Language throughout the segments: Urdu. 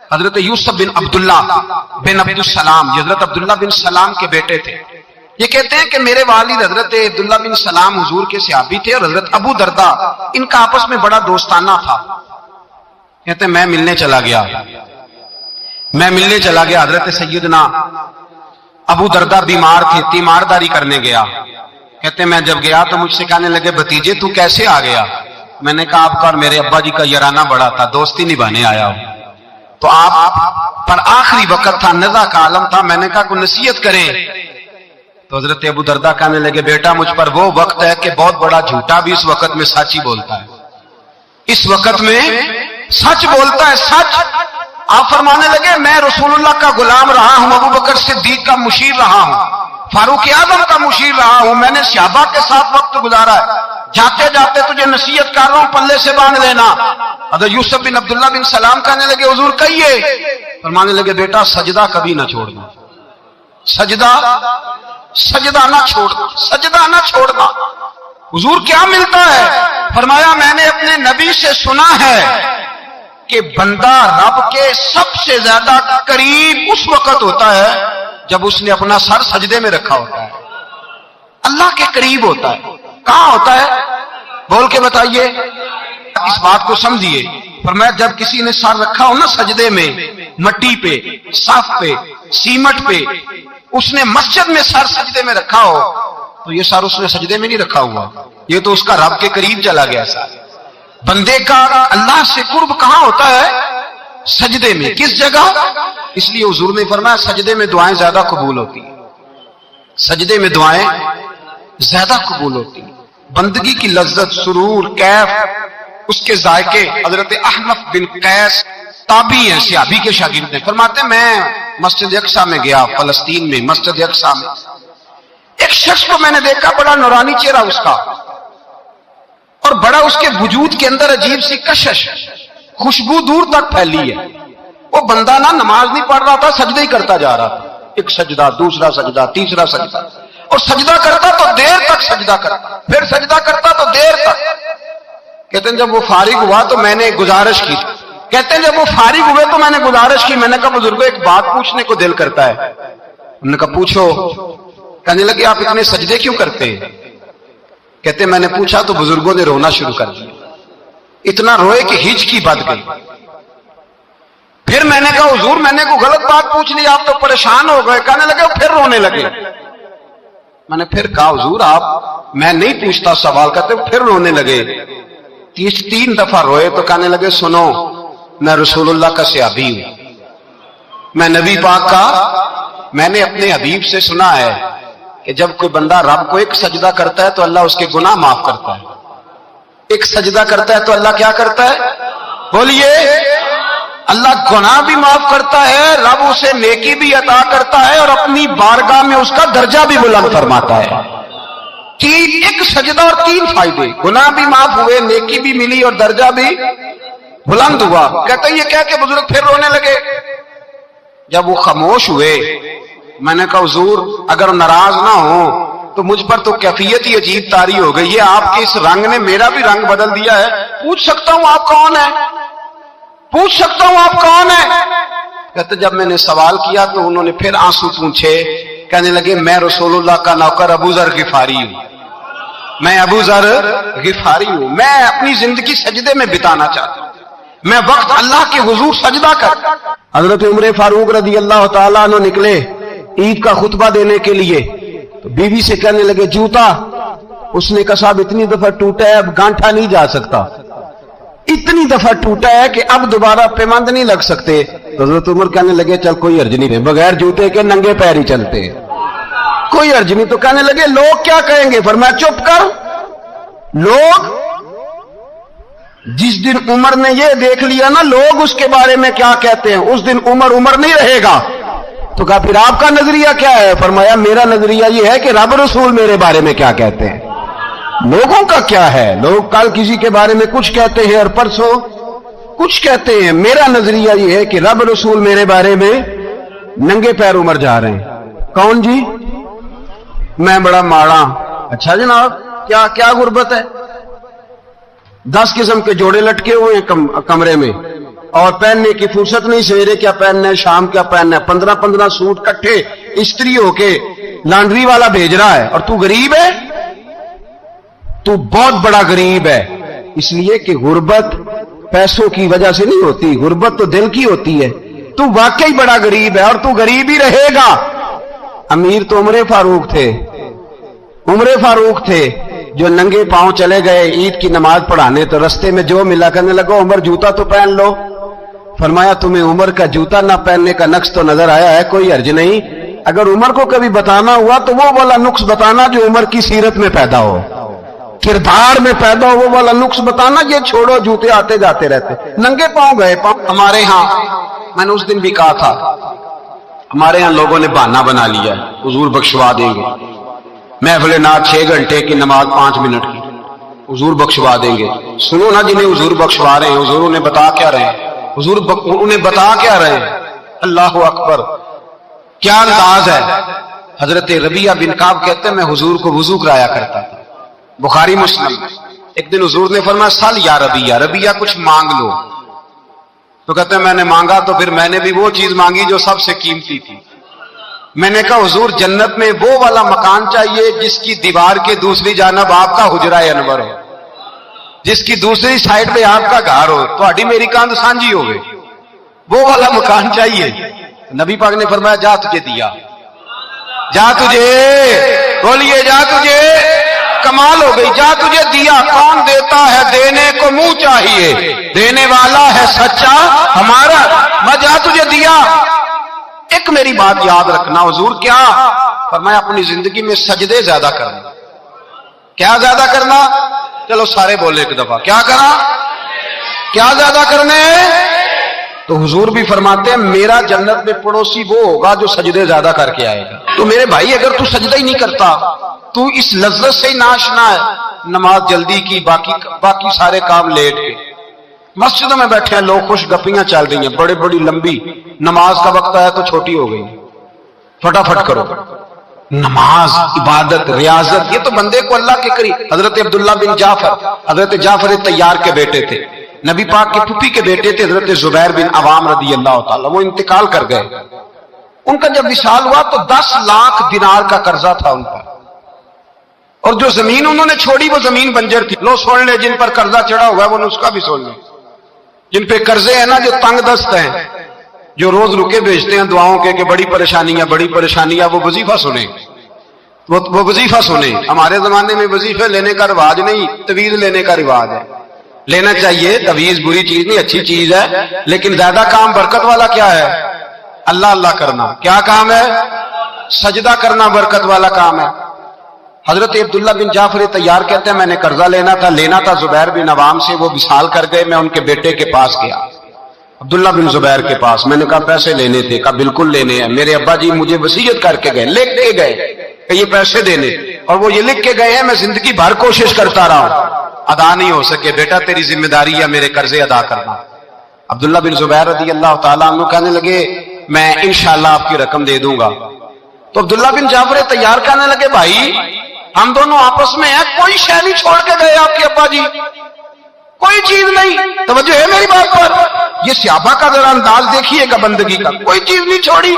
حضرت یوسف بن عبداللہ بن عبدالسلام، حضرت عبداللہ بن سلام کے بیٹے تھے. یہ کہتے ہیں کہ میرے والد حضرت عبداللہ بن سلام حضور کے صحابی تھے، اور حضرت ابو دردہ ان کا آپس میں بڑا دوستانہ تھا. کہتے ہیں میں ملنے چلا گیا حضرت سیدنا ابو دردہ بیمار تھے، تیمارداری کرنے گیا. کہتے ہیں میں جب گیا تو مجھ سے کہنے لگے بھتیجے تو کیسے آ گیا؟ میں نے کہا آپ کا اور میرے ابا جی کا یارانہ بڑا تھا، دوستی نبھانے آیا ہوں. تو آپ پر آخری وقت تھا، نزا کا عالم تھا، میں نے کہا کوئی نصیحت کریں. تو حضرت ابو دردہ کہنے لگے بیٹا مجھ پر وہ وقت ہے کہ بہت بڑا جھوٹا بھی اس وقت میں سچ ہی بولتا ہے، اس وقت میں سچ بولتا ہے، سچ. آپ فرمانے لگے میں رسول اللہ کا غلام رہا ہوں، ابو بکر صدیق کا مشیر رہا ہوں، فاروق اعظم کا مشیر رہا ہوں، میں نے صحابہ کے ساتھ وقت گزارا ہے. جاتے جاتے تجھے نصیحت کر رہا ہوں، پلے سے باندھ لینا. حضرت یوسف بن عبداللہ بن سلام کہنے لگے حضور کہیے. فرمانے لگے بیٹا سجدہ کبھی نہ چھوڑنا، سجدہ نہ چھوڑنا. حضور کیا ملتا ہے؟ فرمایا میں نے اپنے نبی سے سنا ہے کہ بندہ رب کے سب سے زیادہ قریب اس وقت ہوتا ہے جب اس نے اپنا سر سجدے میں رکھا ہوتا ہے. اللہ کے قریب ہوتا ہے. کہاں ہوتا ہے؟ بول کے بتائیے، اس بات کو سمجھیے. فرمایا جب کسی نے سر رکھا ہو نا سجدے میں، مٹی پہ، صاف پہ، سیمٹ پہ، اس نے مسجد میں سر سجدے میں رکھا ہو تو یہ سر اس نے سجدے میں نہیں رکھا ہوا، یہ تو اس کا رب کے قریب چلا گیا. سر بندے کا اللہ سے قرب کہاں ہوتا ہے؟ سجدے میں. کس جگہ؟ اس لیے حضور نے فرمایا سجدے میں دعائیں زیادہ قبول ہوتی ہیں، سجدے میں دعائیں زیادہ قبول ہوتی ہیں. بندگی کی لذت، سرور، کیف، اس کے ذائقے. حضرت احنف بن قیس تابعی ہیں، صحابی کے شاگرد ہیں. فرماتے ہیں میں مسجد اقصی میں گیا، فلسطین میں مسجد اقصی میں. ایک شخص کو میں نے دیکھا، بڑا نورانی چہرہ اس کا، اور بڑا اس کے وجود کے اندر عجیب سی کشش، خوشبو دور تک پھیلی ہے. وہ بندہ نہ نماز نہیں پڑھ رہا تھا، سجدہ ہی کرتا جا رہا تھا. ایک سجدہ، دوسرا سجدہ، تیسرا سجدہ، اور سجدہ کرتا تو دیر تک سجدہ کرتا، پھر سجدہ کرتا تو دیر تک. کہتے ہیں جب وہ فارغ ہوا تو میں نے گزارش کی. میں نے کہا بزرگوں ایک بات پوچھنے کو دل کرتا ہے. انہوں نے کہا پوچھو. کہنے لگے آپ اتنے سجدے کیوں کرتے ہیں؟ کہتے میں نے پوچھا تو بزرگوں نے رونا شروع کر دیا، اتنا روئے کہ ہچکی بد گئی. پھر میں نے کہا حضور میں نے کوئی غلط بات پوچھ لی، آپ تو پریشان ہو گئے. کہنے لگے پھر رونے لگے. میں نے پھر کہا حضور آپ، میں نہیں پوچھتا سوال کرتے. پھر رونے لگے، 3 دفعہ روئے. تو کہنے لگے سنو میں رسول اللہ کا صحابی ہوں، میں نبی پاک کا، میں نے اپنے حبیب سے سنا ہے کہ جب کوئی بندہ رب کو ایک سجدہ کرتا ہے تو اللہ اس کے گناہ معاف کرتا ہے. ایک سجدہ کرتا ہے تو اللہ کیا کرتا ہے؟ بولیے. اللہ گناہ بھی معاف کرتا ہے، رب اسے نیکی بھی عطا کرتا ہے، اور اپنی بارگاہ میں اس کا درجہ بھی بلند فرماتا ہے. ایک سجدہ اور 3 فائدے، گناہ بھی معاف ہوئے، نیکی بھی ملی، اور درجہ بھی بلند ہوا. کہتے ہیں یہ کہہ کے بزرگ پھر رونے لگے. جب وہ خاموش ہوئے میں نے کہا حضور اگر ناراض نہ ہو تو مجھ پر تو کیفیت ہی عجیب طاری ہو گئی ہے، آپ کے اس رنگ نے میرا بھی رنگ بدل دیا ہے. پوچھ سکتا ہوں آپ کون ہیں؟ پوچھ سکتا ہوں آپ کون ہیں؟ کہتے جب میں نے سوال کیا تو انہوں نے پھر آنسو پوچھے. کہنے لگے میں رسول اللہ کا نوکر ابو ذر غفاری ہوں، میں ابو ذر غفاری ہوں. میں اپنی زندگی سجدے میں بتانا چاہتا ہوں، میں وقت اللہ کے حضور سجدہ کر. حضرت عمر فاروق رضی اللہ تعالیٰ عنہ نکلے عید کا خطبہ دینے کے لیے. تو بیوی سے کہنے لگے جوتا. اس نے کہا صاحب اتنی دفعہ ٹوٹا ہے اب گانٹھا نہیں جا سکتا، اتنی دفعہ ٹوٹا ہے کہ اب دوبارہ پیمند نہیں لگ سکتے. تو حضرت عمر کہنے لگے چل کوئی حرج نہیں، بغیر جوتے کے ننگے پیر ہی چلتے، کوئی حرج نہیں. تو کہنے لگے لوگ کیا کہیں گے؟ فرمایا چپ کر. لوگ جس دن عمر نے یہ دیکھ لیا نا لوگ اس کے بارے میں کیا کہتے ہیں، اس دن عمر نہیں رہے گا. تو کہا پھر آپ کا نظریہ کیا ہے؟ فرمایا میرا نظریہ یہ ہے کہ رب رسول میرے بارے میں کیا کہتے ہیں، لوگوں کا کیا ہے. لوگ کل کسی کے بارے میں کچھ کہتے ہیں اور پرسوں کچھ کہتے ہیں. میرا نظریہ یہ ہے کہ رب رسول میرے بارے میں ننگے پیر عمر جا رہے ہیں. کون جی؟ میں بڑا ماڑا. اچھا جناب کیا غربت ہے؟ 10 قسم کے جوڑے لٹکے ہوئے ہیں کمرے میں، اور پہننے کی فرصت نہیں، سویرے کیا پہننا ہے، شام کیا پہننا ہے، 15 سوٹ کٹھے استری ہو کے لانڈری والا بھیج رہا ہے، اور تو غریب ہے، تو بہت بڑا غریب ہے۔ اس لیے کہ غربت پیسوں کی وجہ سے نہیں ہوتی، غربت تو دل کی ہوتی ہے۔ تو واقعی بڑا غریب ہے اور تو غریب ہی رہے گا۔ امیر تو عمر فاروق تھے جو ننگے پاؤں چلے گئے عید کی نماز پڑھانے، تو رستے میں جو ملا کہنے لگا عمر جوتا تو پہن لو۔ فرمایا تمہیں عمر کا جوتا نہ پہننے کا نقص تو نظر آیا ہے، کوئی حرج نہیں، اگر عمر کو کبھی بتانا ہوا تو وہ والا نقص بتانا جو عمر کی سیرت میں پیدا ہو، کردار میں پیدا ہو، وہ والا نقص بتانا، یہ چھوڑو جوتے آتے جاتے رہتے، ننگے پاؤں گئے پاؤں۔ ہمارے ہاں میں نے اس دن بھی کہا تھا، ہمارے ہاں لوگوں نے بہانہ بنا لیا ہے حضور بخشوا دیں گے، محفل نعت 6 گھنٹے کی نماز 5 منٹ کی، حضور بخشوا دیں گے۔ سنو نا جنہیں حضور بخشوا رہے ہیں، حضور انہیں بتا کیا رہے ہیں، حضور انہیں بتا کیا رہے ہیں؟ اللہ اکبر، کیا انداز ہے۔ حضرت ربیعہ بن کعب کہتے ہیں میں حضور کو وضو کرایا کرتا تھا، بخاری مسلم۔ ایک دن حضور نے فرمایا سل یا ربیعہ، ربیعہ کچھ مانگ لو، تو کہتے ہیں میں نے مانگا تو پھر میں نے بھی وہ چیز مانگی جو سب سے قیمتی تھی۔ میں نے کہا حضور جنت میں وہ والا مکان چاہیے جس کی دیوار کے دوسری جانب آپ کا حجرہ انور ہو، جس کی دوسری سائڈ پہ آپ کا گھر ہو، تو ہڈی میری کاند سانجی ہو گئی، وہ والا مکان چاہیے۔ نبی پاک نے فرمایا جا تجھے دیا، جا تجھے، بولیے جا تجھے، کمال ہو گئی، جا تجھے دیا۔ کون دیتا ہے؟ دینے کو منہ چاہیے، دینے والا ہے سچا ہمارا، میں جا تجھے دیا۔ ایک میری بات یاد رکھنا، حضور کیا فرمایا اپنی زندگی میں سجدے زیادہ کرنا۔ کیا زیادہ کرنا؟ چلو سارے بولے ایک دفعہ، کیا کرنا؟ کیا زیادہ کرنے؟ تو حضور بھی فرماتے ہیں میرا جنت میں پڑوسی وہ ہوگا جو سجدے زیادہ کر کے آئے گا۔ تو میرے بھائی اگر تو سجدہ ہی نہیں کرتا، تو اس لذت سے ہی ناشنا ہے، نماز جلدی کی، باقی سارے کام لیٹ کے، مسجدوں میں بیٹھے ہیں لوگ، خوش گپیاں چل رہی ہیں بڑی بڑی لمبی، نماز کا وقت آیا تو چھوٹی ہو گئی، فٹافٹ کرو۔ نماز، عبادت، ریاضت، یہ تو بندے کو اللہ کے قریب۔ حضرت عبداللہ بن جعفر، حضرت جعفر طیار کے بیٹے تھے، نبی پاک کی پھوپھی کے بیٹے تھے، حضرت زبیر بن عوام رضی اللہ تعالیٰ، وہ انتقال کر گئے۔ ان کا جب وصال ہوا تو 10 لاکھ دینار کا قرضہ تھا ان پر، اور جو زمین انہوں نے چھوڑی وہ زمین بنجر تھی۔ لو سن لے، جن پر قرضہ چڑھا ہوا ہے وہ نسخہ بھی سن لے، جن پہ قرضے ہیں نا، جو تنگ دست ہیں، جو روز رکے بھیجتے ہیں دعاؤں کے کہ بڑی پریشانیاں، وہ وظیفہ سنیں، وہ وظیفہ سنیں۔ ہمارے زمانے میں وظیفے لینے کا رواج نہیں، تویز لینے کا رواج ہے۔ لینا چاہیے، تویز بری چیز نہیں، اچھی چیز ہے، لیکن زیادہ کام برکت والا کیا ہے؟ اللہ اللہ کرنا۔ کیا کام ہے؟ سجدہ کرنا برکت والا کام ہے۔ حضرت عبداللہ بن جعفر طیار کہتے ہیں میں نے قرضہ لینا تھا زبیر بن عوام سے، وہ وصال کر گئے، میں ان کے بیٹے کے پاس گیا، عبداللہ بن زبیر کے پاس۔ میں نے کہا پیسے لینے تھے، کہا بالکل لینے ہیں، میرے ابا جی مجھے وصیت کر کے گئے، لکھ کے گئے کہ یہ پیسے دینے، اور وہ یہ لکھ کے گئے ہیں، میں زندگی بھر کوشش کرتا رہا ہوں، ادا نہیں ہو سکے، بیٹا تیری ذمہ داری ہے میرے قرضے ادا کرنا۔ عبداللہ بن زبیر رضی اللہ تعالیٰ عنہ کہنے لگے میں انشاءاللہ آپ کی رقم دے دوں گا۔ تو عبداللہ بن جعفر طیار کہنے لگے بھائی ہم دونوں آپس میں ہیں، کوئی شے نہیں چھوڑ کے گئے آپ کے ابا جی، کوئی چیز نہیں، توجہ ہے میری بات پر؟ یہ صحابہ کا ذرا انداز دیکھیے گا بندگی کا، کوئی چیز نہیں چھوڑی۔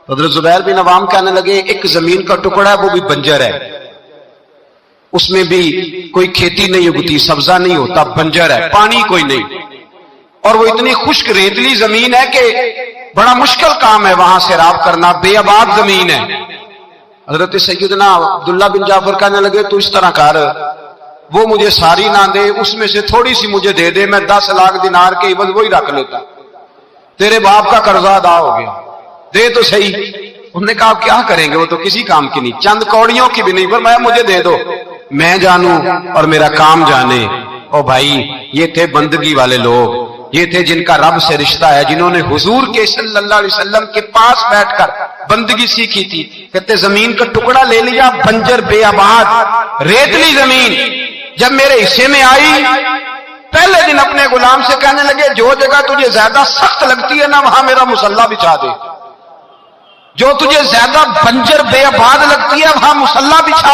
حضرت زبیر بن عوام کہنے لگے ایک زمین کا ٹکڑا ہے وہ بھی بنجر ہے، اس میں بھی کوئی کھیتی نہیں اگتی، سبزہ نہیں ہوتا، بنجر ہے، پانی کوئی نہیں، اور وہ اتنی خشک ریتلی زمین ہے کہ بڑا مشکل کام ہے وہاں سیراب کرنا، بے آباد زمین ہے۔ حضرت سیدنا عبداللہ بن جعفر کہنے لگے تو اس طرح کر، وہ مجھے ساری نہ دے، اس میں سے تھوڑی سی مجھے دے دے، میں 10 لاکھ دینار کے عوض وہی رکھ لیتا، تیرے باپ کا قرضہ ادا ہو گیا، دے تو صحیح۔ انہوں نے کہا آپ کیا کریں گے، وہ تو کسی کام کی نہیں، چند کوڑیوں کی بھی نہیں، فرمایا مجھے دے دو، میں جانوں اور میرا کام جانے۔ او بھائی یہ تھے بندگی والے لوگ، یہ تھے جن کا رب سے رشتہ ہے، جنہوں نے حضور کے صلی اللہ علیہ وسلم کے پاس بیٹھ کر بندگی سیکھی تھی۔ کہتے زمین کا ٹکڑا لے لیا، بنجر بے آباد ریتلی زمین، جب میرے حصے میں آئی پہلے دن اپنے غلام سے کہنے لگے جو جگہ تجھے زیادہ سخت لگتی ہے نا وہاں میرا مصلی بچھا دے، جو تجھے زیادہ بنجر بے آباد لگتی ہے وہاں مصلی بچھا،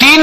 3